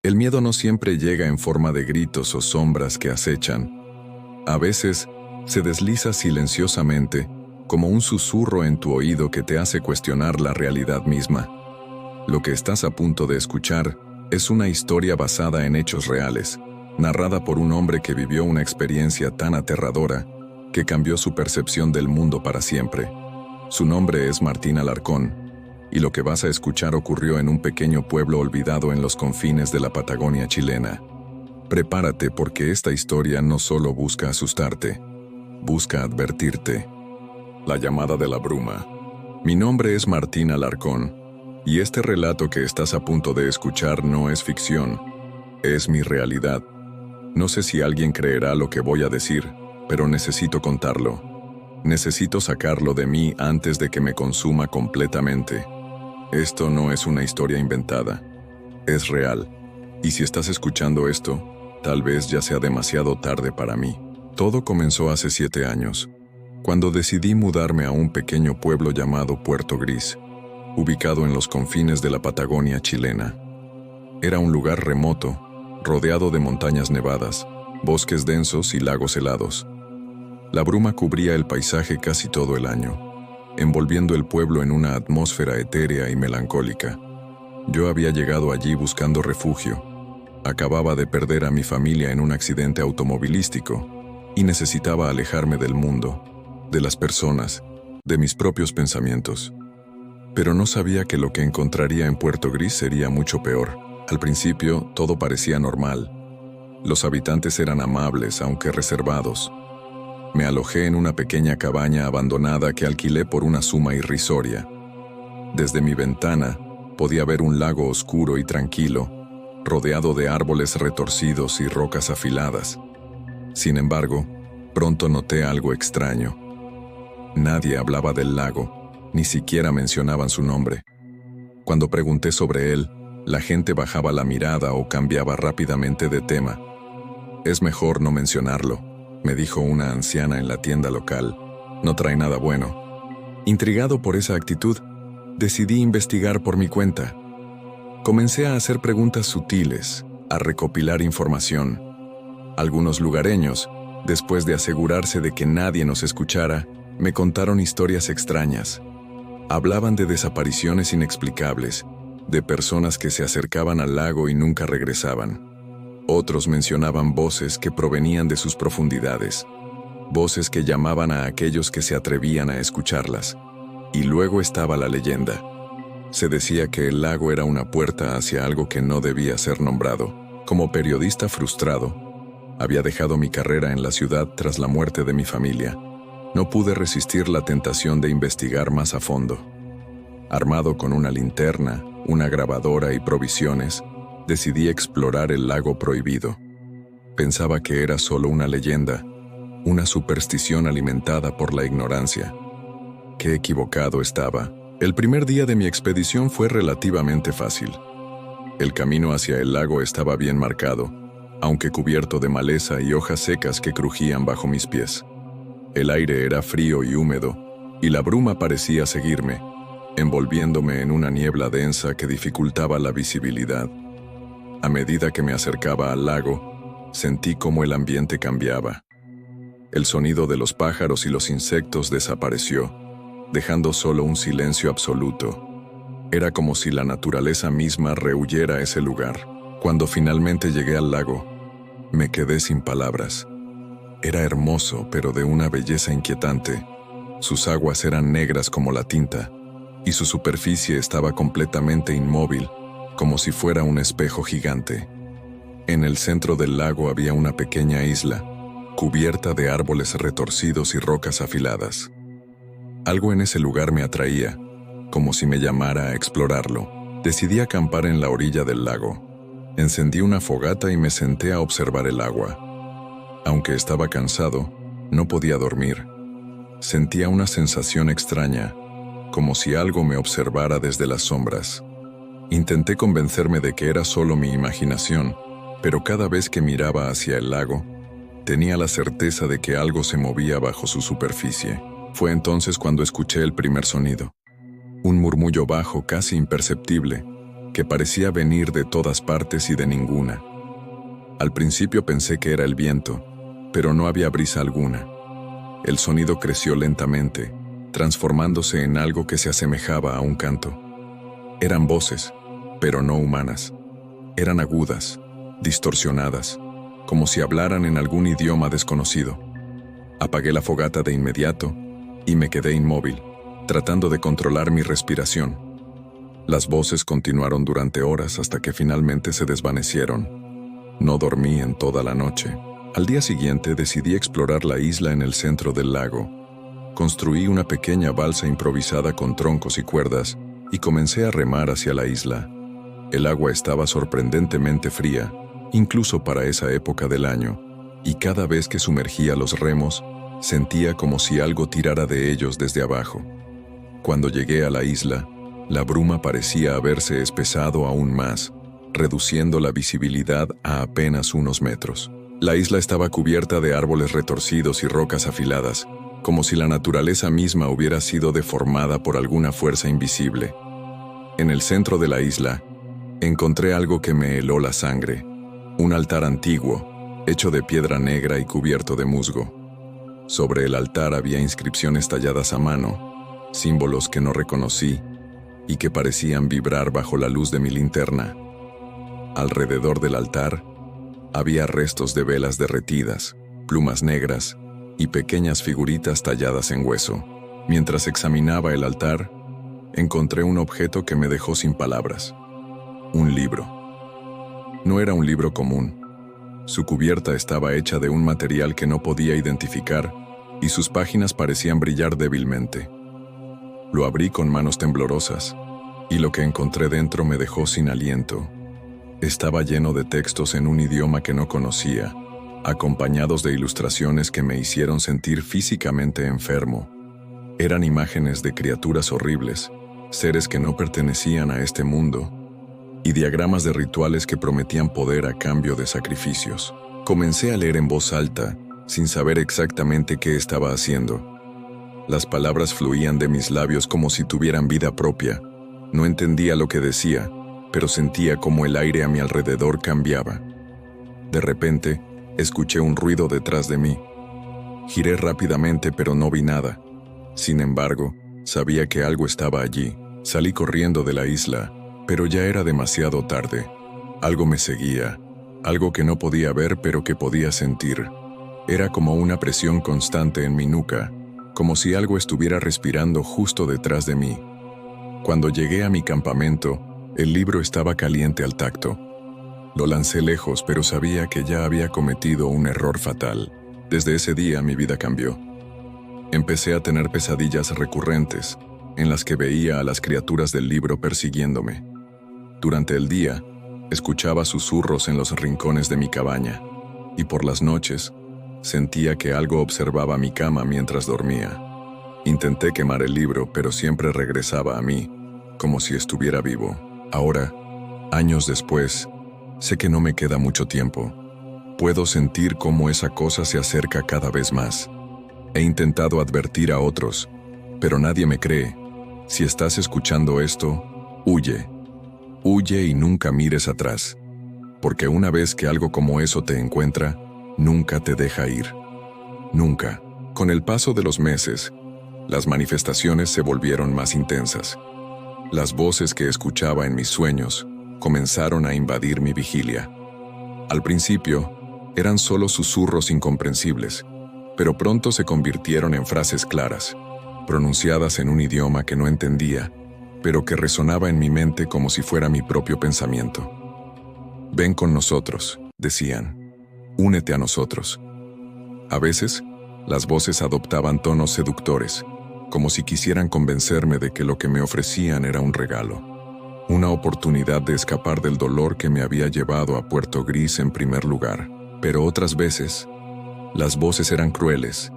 El miedo no siempre llega en forma de gritos o sombras que acechan. A veces, se desliza silenciosamente, como un susurro en tu oído que te hace cuestionar la realidad misma. Lo que estás a punto de escuchar es una historia basada en hechos reales, narrada por un hombre que vivió una experiencia tan aterradora que cambió su percepción del mundo para siempre. Su nombre es Martín Alarcón, y lo que vas a escuchar ocurrió en un pequeño pueblo olvidado en los confines de la Patagonia chilena. Prepárate porque esta historia no solo busca asustarte, busca advertirte. La llamada de la bruma. Mi nombre es Martín Alarcón, y este relato que estás a punto de escuchar no es ficción, es mi realidad. No sé si alguien creerá lo que voy a decir, pero necesito contarlo. Necesito sacarlo de mí antes de que me consuma completamente. Esto no es una historia inventada, es real. Y si estás escuchando esto, tal vez ya sea demasiado tarde para mí. Todo comenzó hace 7 años, cuando decidí mudarme a un pequeño pueblo llamado Puerto Gris, ubicado en los confines de la Patagonia chilena. Era un lugar remoto, rodeado de montañas nevadas, bosques densos y lagos helados. La bruma cubría el paisaje casi todo el año, envolviendo el pueblo en una atmósfera etérea y melancólica. Yo había llegado allí buscando refugio. Acababa de perder a mi familia en un accidente automovilístico y necesitaba alejarme del mundo, de las personas, de mis propios pensamientos. Pero no sabía que lo que encontraría en Puerto Gris sería mucho peor. Al principio, todo parecía normal. Los habitantes eran amables, aunque reservados. Me alojé en una pequeña cabaña abandonada que alquilé por una suma irrisoria. Desde mi ventana, podía ver un lago oscuro y tranquilo, rodeado de árboles retorcidos y rocas afiladas. Sin embargo, pronto noté algo extraño. Nadie hablaba del lago, ni siquiera mencionaban su nombre. Cuando pregunté sobre él, la gente bajaba la mirada o cambiaba rápidamente de tema. «Es mejor no mencionarlo», me dijo una anciana en la tienda local. «No trae nada bueno». Intrigado por esa actitud, decidí investigar por mi cuenta. Comencé a hacer preguntas sutiles, a recopilar información. Algunos lugareños, después de asegurarse de que nadie nos escuchara, me contaron historias extrañas. Hablaban de desapariciones inexplicables, de personas que se acercaban al lago y nunca regresaban. Otros mencionaban voces que provenían de sus profundidades, voces que llamaban a aquellos que se atrevían a escucharlas. Y luego estaba la leyenda. Se decía que el lago era una puerta hacia algo que no debía ser nombrado. Como periodista frustrado, había dejado mi carrera en la ciudad tras la muerte de mi familia. No pude resistir la tentación de investigar más a fondo. Armado con una linterna, una grabadora y provisiones, decidí explorar el lago prohibido. Pensaba que era solo una leyenda, una superstición alimentada por la ignorancia. Qué equivocado estaba. El primer día de mi expedición fue relativamente fácil. El camino hacia el lago estaba bien marcado, aunque cubierto de maleza y hojas secas que crujían bajo mis pies. El aire era frío y húmedo, y la bruma parecía seguirme, envolviéndome en una niebla densa que dificultaba la visibilidad. A medida que me acercaba al lago, sentí cómo el ambiente cambiaba. El sonido de los pájaros y los insectos desapareció, dejando solo un silencio absoluto. Era como si la naturaleza misma rehuyera ese lugar. Cuando finalmente llegué al lago, me quedé sin palabras. Era hermoso, pero de una belleza inquietante. Sus aguas eran negras como la tinta, y su superficie estaba completamente inmóvil, como si fuera un espejo gigante. En el centro del lago había una pequeña isla, cubierta de árboles retorcidos y rocas afiladas. Algo en ese lugar me atraía, como si me llamara a explorarlo. Decidí acampar en la orilla del lago. Encendí una fogata y me senté a observar el agua. Aunque estaba cansado, no podía dormir. Sentía una sensación extraña, como si algo me observara desde las sombras. Intenté convencerme de que era solo mi imaginación, pero cada vez que miraba hacia el lago, tenía la certeza de que algo se movía bajo su superficie. Fue entonces cuando escuché el primer sonido. Un murmullo bajo, casi imperceptible, que parecía venir de todas partes y de ninguna. Al principio pensé que era el viento, pero no había brisa alguna. El sonido creció lentamente, transformándose en algo que se asemejaba a un canto. Eran voces, pero no humanas. Eran agudas, distorsionadas, como si hablaran en algún idioma desconocido. Apagué la fogata de inmediato y me quedé inmóvil, tratando de controlar mi respiración. Las voces continuaron durante horas hasta que finalmente se desvanecieron. No dormí en toda la noche. Al día siguiente decidí explorar la isla en el centro del lago. Construí una pequeña balsa improvisada con troncos y cuerdas y comencé a remar hacia la isla. El agua estaba sorprendentemente fría, incluso para esa época del año, y cada vez que sumergía los remos, sentía como si algo tirara de ellos desde abajo. Cuando llegué a la isla, la bruma parecía haberse espesado aún más, reduciendo la visibilidad a apenas unos metros. La isla estaba cubierta de árboles retorcidos y rocas afiladas, como si la naturaleza misma hubiera sido deformada por alguna fuerza invisible. En el centro de la isla, encontré algo que me heló la sangre, un altar antiguo, hecho de piedra negra y cubierto de musgo. Sobre el altar había inscripciones talladas a mano, símbolos que no reconocí y que parecían vibrar bajo la luz de mi linterna. Alrededor del altar había restos de velas derretidas, plumas negras y pequeñas figuritas talladas en hueso. Mientras examinaba el altar, encontré un objeto que me dejó sin palabras. Un libro. No era un libro común. Su cubierta estaba hecha de un material que no podía identificar y sus páginas parecían brillar débilmente. Lo abrí con manos temblorosas y lo que encontré dentro me dejó sin aliento. Estaba lleno de textos en un idioma que no conocía, acompañados de ilustraciones que me hicieron sentir físicamente enfermo. Eran imágenes de criaturas horribles, seres que no pertenecían a este mundo, y diagramas de rituales que prometían poder a cambio de sacrificios. Comencé a leer en voz alta, sin saber exactamente qué estaba haciendo. Las palabras fluían de mis labios como si tuvieran vida propia. No entendía lo que decía, pero sentía como el aire a mi alrededor cambiaba. De repente, escuché un ruido detrás de mí. Giré rápidamente, pero no vi nada. Sin embargo, sabía que algo estaba allí. Salí corriendo de la isla, pero ya era demasiado tarde. Algo me seguía, algo que no podía ver pero que podía sentir. Era como una presión constante en mi nuca, como si algo estuviera respirando justo detrás de mí. Cuando llegué a mi campamento, el libro estaba caliente al tacto. Lo lancé lejos, pero sabía que ya había cometido un error fatal. Desde ese día mi vida cambió. Empecé a tener pesadillas recurrentes, en las que veía a las criaturas del libro persiguiéndome. Durante el día, escuchaba susurros en los rincones de mi cabaña, y por las noches, sentía que algo observaba mi cama mientras dormía. Intenté quemar el libro, pero siempre regresaba a mí, como si estuviera vivo. Ahora, años después, sé que no me queda mucho tiempo. Puedo sentir cómo esa cosa se acerca cada vez más. He intentado advertir a otros, pero nadie me cree. Si estás escuchando esto, huye. Huye y nunca mires atrás, porque una vez que algo como eso te encuentra, nunca te deja ir. Nunca. Con el paso de los meses, las manifestaciones se volvieron más intensas. Las voces que escuchaba en mis sueños comenzaron a invadir mi vigilia. Al principio, eran solo susurros incomprensibles, pero pronto se convirtieron en frases claras, pronunciadas en un idioma que no entendía, pero que resonaba en mi mente como si fuera mi propio pensamiento. Ven con nosotros, decían. Únete a nosotros. A veces, las voces adoptaban tonos seductores, como si quisieran convencerme de que lo que me ofrecían era un regalo. Una oportunidad de escapar del dolor que me había llevado a Puerto Gris en primer lugar. Pero otras veces, las voces eran crueles,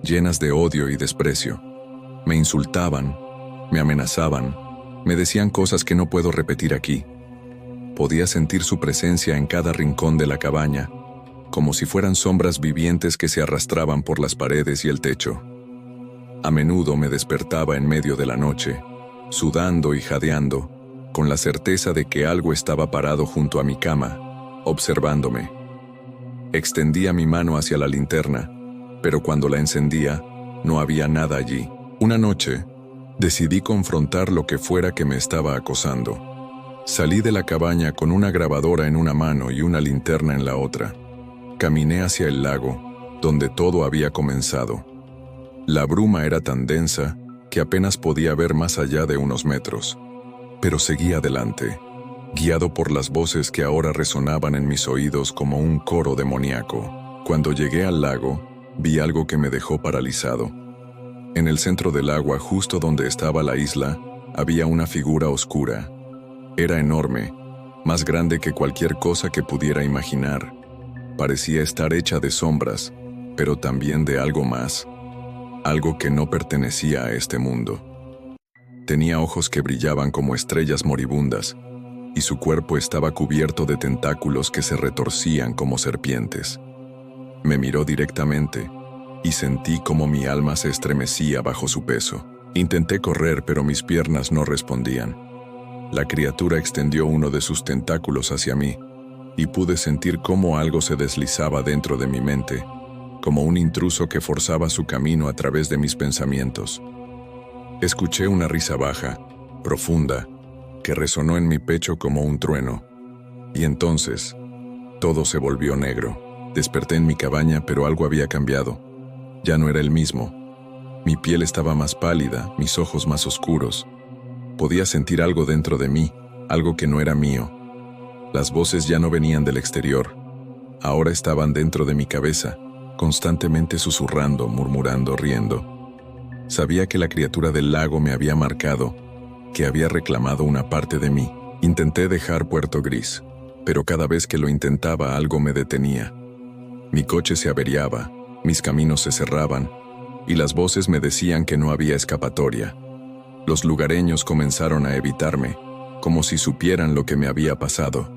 llenas de odio y desprecio. Me insultaban, me amenazaban, me decían cosas que no puedo repetir aquí. Podía sentir su presencia en cada rincón de la cabaña, como si fueran sombras vivientes que se arrastraban por las paredes y el techo. A menudo me despertaba en medio de la noche, sudando y jadeando, con la certeza de que algo estaba parado junto a mi cama, observándome. Extendía mi mano hacia la linterna, pero cuando la encendía, no había nada allí. Una noche, decidí confrontar lo que fuera que me estaba acosando. Salí de la cabaña con una grabadora en una mano y una linterna en la otra. Caminé hacia el lago, donde todo había comenzado. La bruma era tan densa que apenas podía ver más allá de unos metros. Pero seguí adelante, guiado por las voces que ahora resonaban en mis oídos como un coro demoníaco. Cuando llegué al lago, vi algo que me dejó paralizado. En el centro del agua, justo donde estaba la isla, había una figura oscura. Era enorme, más grande que cualquier cosa que pudiera imaginar. Parecía estar hecha de sombras, pero también de algo más, algo que no pertenecía a este mundo. Tenía ojos que brillaban como estrellas moribundas, y su cuerpo estaba cubierto de tentáculos que se retorcían como serpientes. Me miró directamente, y sentí como mi alma se estremecía bajo su peso. Intenté correr, pero mis piernas no respondían. La criatura extendió uno de sus tentáculos hacia mí, y pude sentir cómo algo se deslizaba dentro de mi mente, como un intruso que forzaba su camino a través de mis pensamientos. Escuché una risa baja, profunda, que resonó en mi pecho como un trueno. Y entonces, todo se volvió negro. Desperté en mi cabaña, pero algo había cambiado. Ya no era el mismo. Mi piel estaba más pálida, mis ojos más oscuros. Podía sentir algo dentro de mí, algo que no era mío. Las voces ya no venían del exterior. Ahora estaban dentro de mi cabeza, constantemente susurrando, murmurando, riendo. Sabía que la criatura del lago me había marcado, que había reclamado una parte de mí. Intenté dejar Puerto Gris, pero cada vez que lo intentaba algo me detenía. Mi coche se averiaba, mis caminos se cerraban, y las voces me decían que no había escapatoria. Los lugareños comenzaron a evitarme, como si supieran lo que me había pasado.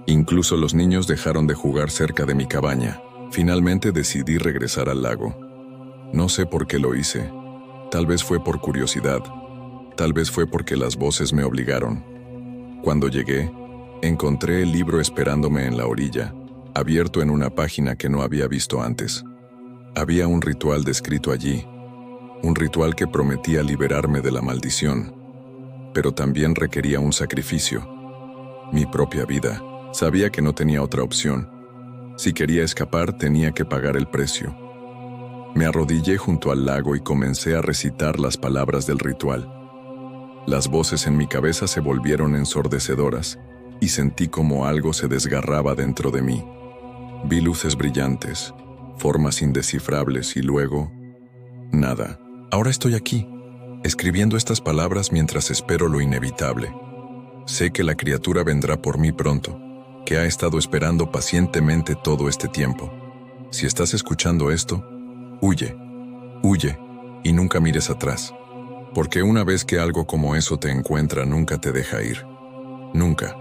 Incluso los niños dejaron de jugar cerca de mi cabaña. Finalmente decidí regresar al lago. No sé por qué lo hice. Tal vez fue por curiosidad. Tal vez fue porque las voces me obligaron. Cuando llegué, encontré el libro esperándome en la orilla, abierto en una página que no había visto antes. Había un ritual descrito allí, un ritual que prometía liberarme de la maldición, pero también requería un sacrificio, mi propia vida. Sabía que no tenía otra opción. Si quería escapar, tenía que pagar el precio. Me arrodillé junto al lago y comencé a recitar las palabras del ritual. Las voces en mi cabeza se volvieron ensordecedoras y sentí como algo se desgarraba dentro de mí. Vi luces brillantes, formas indescifrables y luego, nada. Ahora estoy aquí, escribiendo estas palabras mientras espero lo inevitable. Sé que la criatura vendrá por mí pronto, que ha estado esperando pacientemente todo este tiempo. Si estás escuchando esto, huye, huye y nunca mires atrás. Porque una vez que algo como eso te encuentra, nunca te deja ir. Nunca.